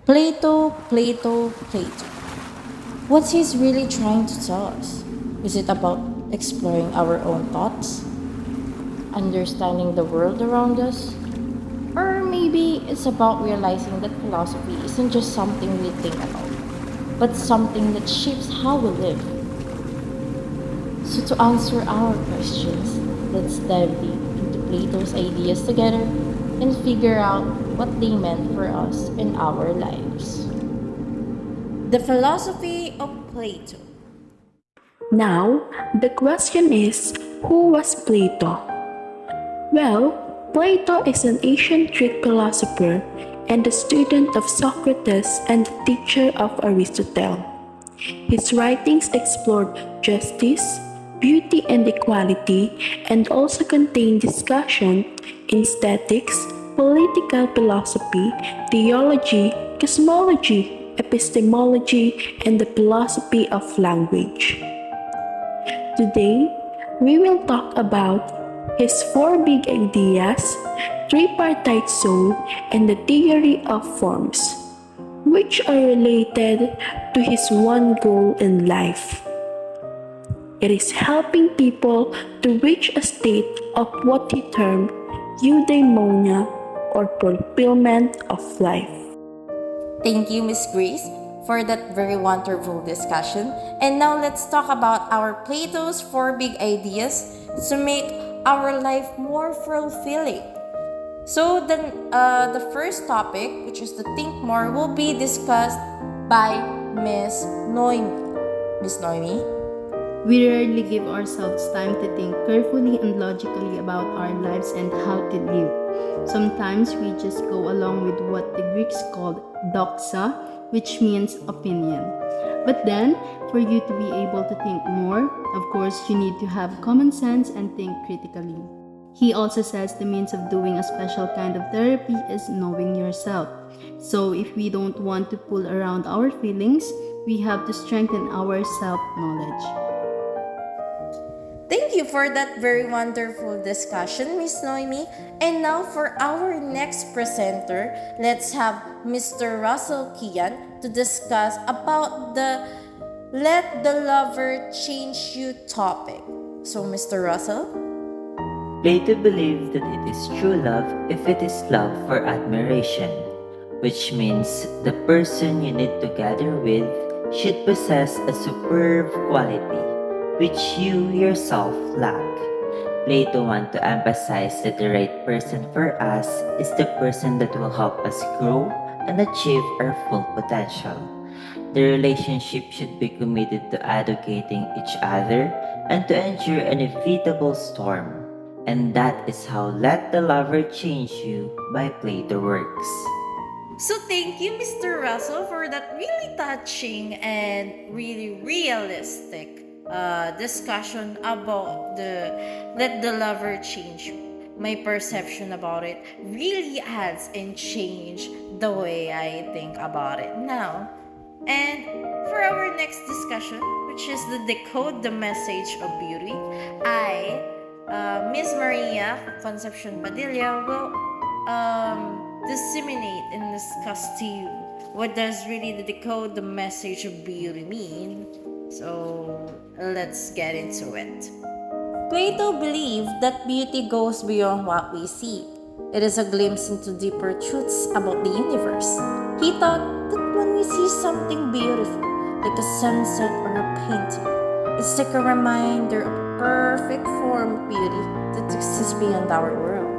Plato. What's he really trying to tell us? Is it about exploring our own thoughts, understanding the world around us? Or maybe it's about realizing that philosophy isn't just something we think about, but something that shapes how we live. So, to answer our questions, let's dive deep into Plato's ideas together and figure out what they meant for us in our lives. The philosophy of Plato. Now, the question is, who was Plato? Well, Plato is an ancient Greek philosopher and a student of Socrates and the teacher of Aristotle. His writings explored justice, beauty, and equality, and also contain discussion in aesthetics, political philosophy, theology, cosmology, epistemology, and the philosophy of language. Today, we will talk about his four big ideas, tripartite soul, and the theory of forms, which are related to his one goal in life. It is helping people to reach a state of what he termed eudaimonia or fulfillment of life. Thank you, Miss Grace, for that very wonderful discussion. And now let's talk about our Plato's four big ideas to make our life more fulfilling. So the first topic, which is to think more, will be discussed by Miss Noemi. Miss Noemi. We rarely give ourselves time to think carefully and logically about our lives and how to live. Sometimes we just go along with what the Greeks called doxa, which means opinion. But then, for you to be able to think more, of course, you need to have common sense and think critically. He also says the means of doing a special kind of therapy is knowing yourself. So, if we don't want to pull around our feelings, we have to strengthen our self knowledge. Thank you for that very wonderful discussion, Miss Noemi. And now for our next presenter, let's have Mr. Russell Kian to discuss about the Let the Lover Change You topic. So, Mr. Russell? Plato believed that it is true love if it is love for admiration, which means the person you need to gather with should possess a superb quality which you yourself lack. Plato wants to emphasize that the right person for us is the person that will help us grow and achieve our full potential. The relationship should be committed to educating each other and to endure an inevitable storm. And that is how Let the Lover Change You by Plato works. So thank you, Mr. Russell, for that really touching and really realistic discussion about the Let the Lover Change You. My perception about it really adds and change the way I think about it now. And for our next discussion, which is the decode the message of beauty, I, Miss Maria Concepcion Padilla, will disseminate and discuss to you what does really the decode the message of beauty mean. So let's get into it. Plato believed that beauty goes beyond what we see. It is a glimpse into deeper truths about the universe. He thought that when we see something beautiful, like a sunset or a painting, it's like a reminder of a perfect form of beauty that exists beyond our world.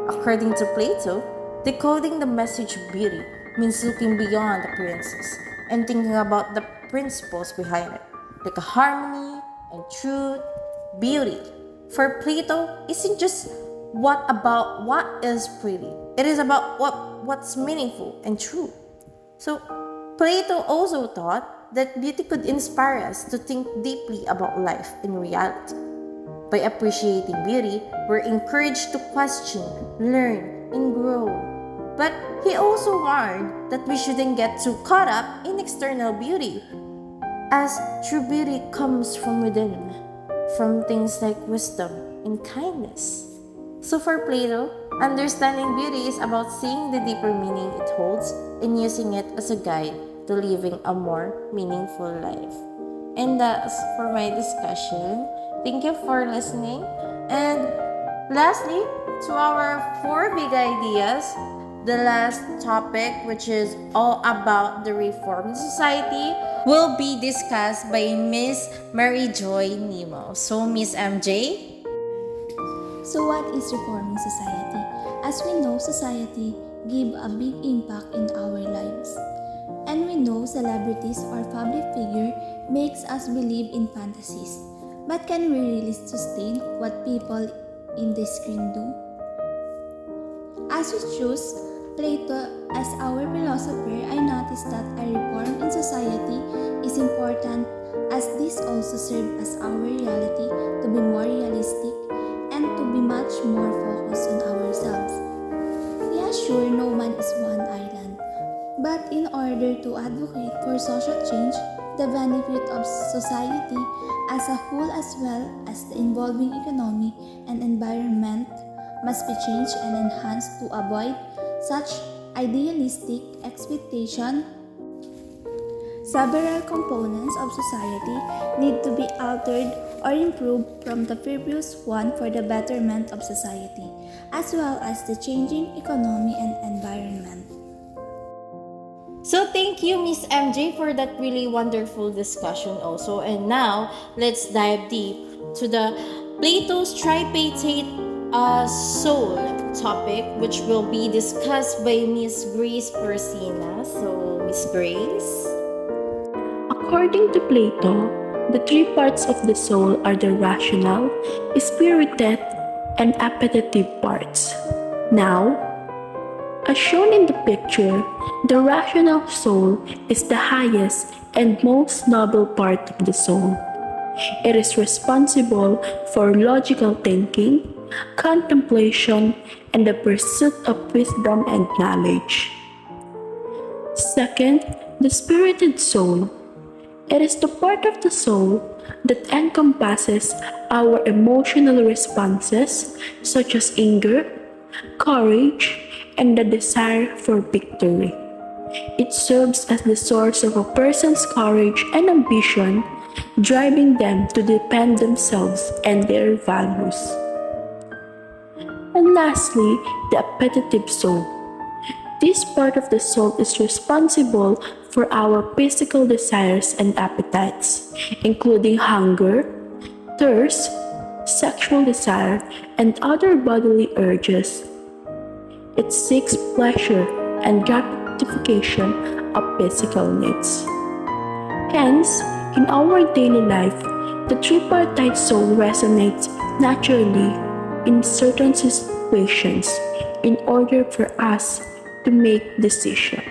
According to Plato, decoding the message of beauty means looking beyond appearances and thinking about the principles behind it, like a harmony and truth, beauty. For Plato, isn't just what is pretty. It is about what's meaningful and true. So Plato also thought that beauty could inspire us to think deeply about life and reality. By appreciating beauty, we're encouraged to question, learn, and grow. But he also warned that we shouldn't get too caught up in external beauty, as true beauty comes from within, from things like wisdom and kindness. So for Plato, understanding beauty is about seeing the deeper meaning it holds and using it as a guide to living a more meaningful life. And that's for my discussion. Thank you for listening. And lastly, to our four big ideas, the last topic, which is all about the reformed society, will be discussed by Miss Mary Joy Nemo. So, Miss MJ? So what is reforming society? As we know, society give a big impact in our lives. And we know celebrities or public figure makes us believe in fantasies. But can we really sustain what people in the screen do? As we choose Plato as our philosopher, I noticed that a reform in society is important as this also serves as our reality to be more realistic and to be much more focused on ourselves. Yeah, sure, no man is one island. But in order to advocate for social change, the benefit of society as a whole as well as the involving economy and environment must be changed and enhanced to avoid such idealistic expectation. Several components of society need to be altered or improved from the previous one for the betterment of society, as well as the changing economy and environment. So thank you, Miss MJ, for that really wonderful discussion also. And now, let's dive deep to the Plato's tripartite soul topic, which will be discussed by Miss Grace Persina. So, Miss Grace? According to Plato, the three parts of the soul are the rational, spirited, and appetitive parts. Now, as shown in the picture, the rational soul is the highest and most noble part of the soul. It is responsible for logical thinking, contemplation, and the pursuit of wisdom and knowledge. Second, the spirited soul. It is the part of the soul that encompasses our emotional responses such as anger, courage, and the desire for victory. It serves as the source of a person's courage and ambition, driving them to defend themselves and their values. And lastly, the appetitive soul. This part of the soul is responsible for our physical desires and appetites, including hunger, thirst, sexual desire, and other bodily urges. It seeks pleasure and gratification of physical needs. Hence, in our daily life, the tripartite soul resonates naturally in certain situations in order for us to make decisions.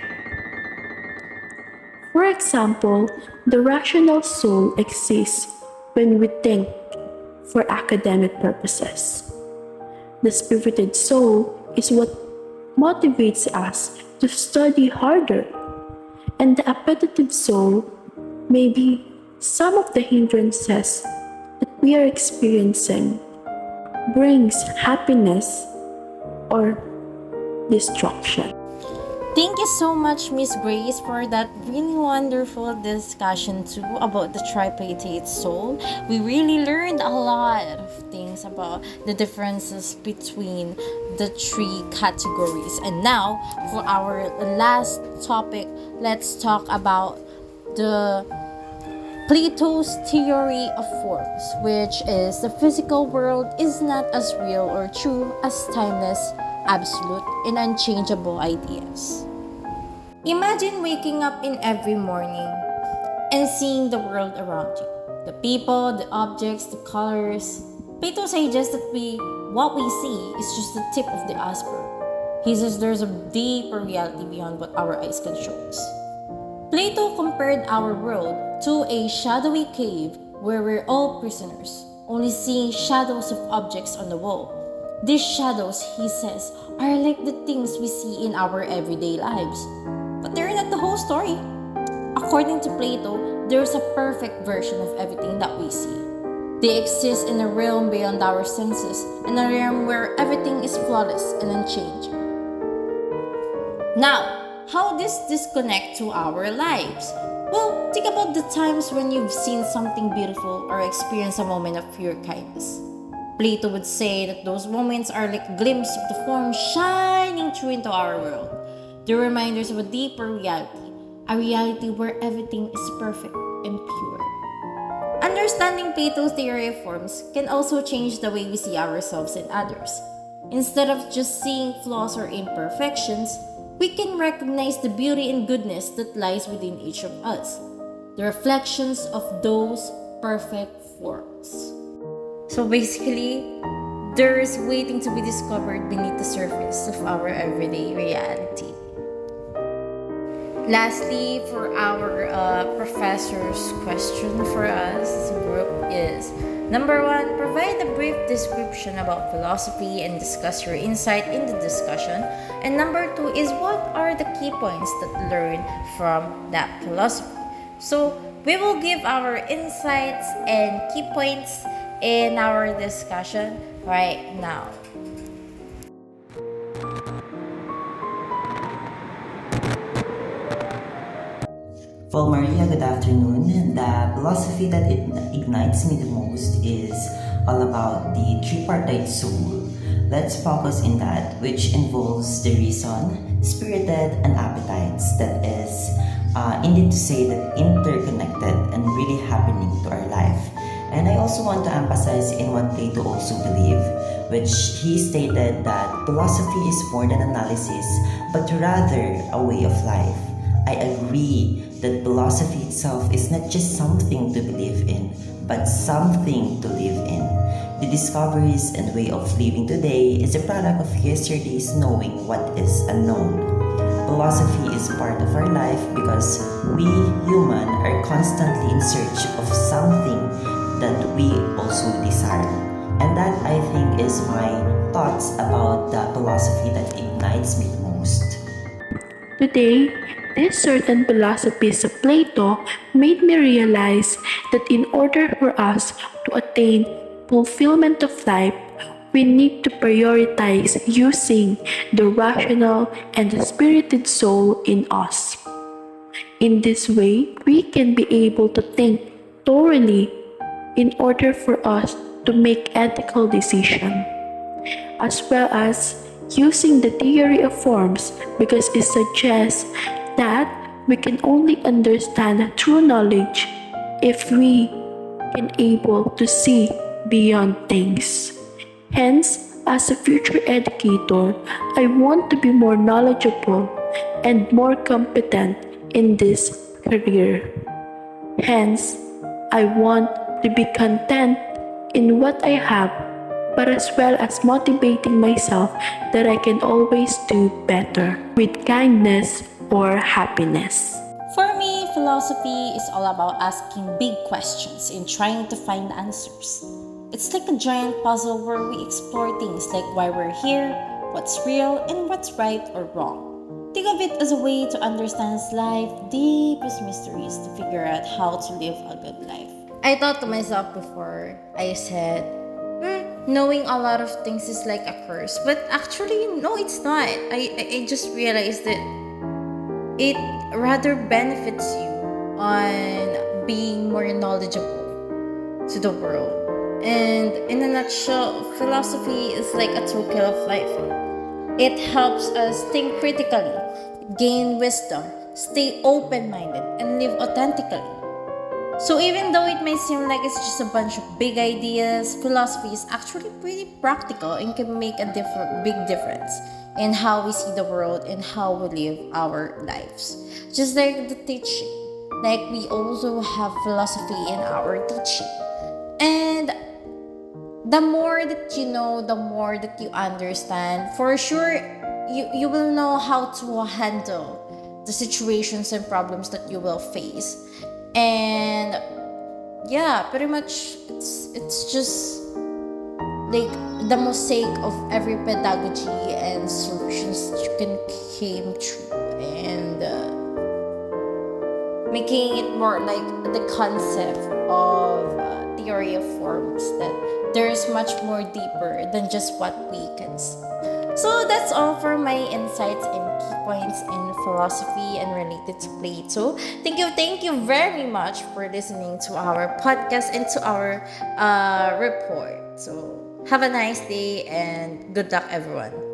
For example, the rational soul exists when we think for academic purposes. The spirited soul is what motivates us to study harder, and the appetitive soul may be some of the hindrances that we are experiencing brings happiness or destruction. Thank you so much, Miss Grace, for that really wonderful discussion too about the tripartite soul. We really learned a lot of things about the differences between the three categories. And now, for our last topic, let's talk about the Plato's theory of forms, which is the physical world is not as real or true as timeless, absolute, and unchangeable ideas. Imagine waking up in every morning and seeing the world around you. The people, the objects, the colors. Plato suggests that what we see is just the tip of the iceberg. He says there's a deeper reality beyond what our eyes can show us. Plato compared our world to a shadowy cave where we're all prisoners, only seeing shadows of objects on the wall. These shadows, he says, are like the things we see in our everyday lives. But they're not the whole story. According to Plato, there's a perfect version of everything that we see. They exist in a realm beyond our senses, in a realm where everything is flawless and unchanging. Now, how does this connect to our lives? Well, think about the times when you've seen something beautiful or experienced a moment of pure kindness. Plato would say that those moments are like a glimpse of the form shining through into our world. They're reminders of a deeper reality, a reality where everything is perfect and pure. Understanding Plato's theory of forms can also change the way we see ourselves and others. Instead of just seeing flaws or imperfections, we can recognize the beauty and goodness that lies within each of us, the reflections of those perfect forms. So basically, there is waiting to be discovered beneath the surface of our everyday reality. Lastly, for our professor's question for us as a group is number one, provide a brief description about philosophy and discuss your insight in the discussion. And number two is what are the key points that learn from that philosophy? So we will give our insights and key points in our discussion right now. Well, Maria, good afternoon. The philosophy that ignites me the most is all about the tripartite soul. Let's focus in that, which involves the reason, spirited, and appetites. That is, indeed to say that interconnected and really happening to our life. And I also want to emphasize in what Plato also believed, which he stated that philosophy is more than analysis, but rather a way of life. I agree that philosophy itself is not just something to believe in, but something to live in. The discoveries and way of living today is a product of yesterday's knowing what is unknown. Philosophy is part of our life because we human are constantly in search of something that we also desire. And that I think is my thoughts about the philosophy that ignites me the most. Today, these certain philosophies of Plato made me realize that in order for us to attain fulfillment of life, we need to prioritize using the rational and the spirited soul in us. In this way, we can be able to think thoroughly in order for us to make ethical decisions, as well as using the theory of forms because it suggests that we can only understand true knowledge if we can able to see beyond things. Hence, as a future educator, I want to be more knowledgeable and more competent in this career. Hence, I want to be content in what I have, but as well as motivating myself that I can always do better with kindness or happiness. For me, philosophy is all about asking big questions and trying to find answers. It's like a giant puzzle where we explore things like why we're here, what's real, and what's right or wrong. Think of it as a way to understand life's deepest mysteries to figure out how to live a good life. I thought to myself before, I said, knowing a lot of things is like a curse. But actually, no, it's not. I just realized that it rather benefits you on being more knowledgeable to the world. And in a nutshell, philosophy is like a toolkit of life. It helps us think critically, gain wisdom, stay open minded, and live authentically. So, even though it may seem like it's just a bunch of big ideas, philosophy is actually pretty practical and can make a big difference in how we see the world and how we live our lives. Just like the teaching, like we also have philosophy in our teaching. And the more that you know, the more that you understand, for sure, you will know how to handle the situations and problems that you will face. And yeah, pretty much it's just like the mosaic of every pedagogy and solutions that you can came through and making it more like the concept of theory of forms, that there's much more deeper than just what we can see. So that's all for my insights and key points in philosophy and related to Plato. Thank you very much for listening to our podcast and to our report. So have a nice day and good luck, everyone.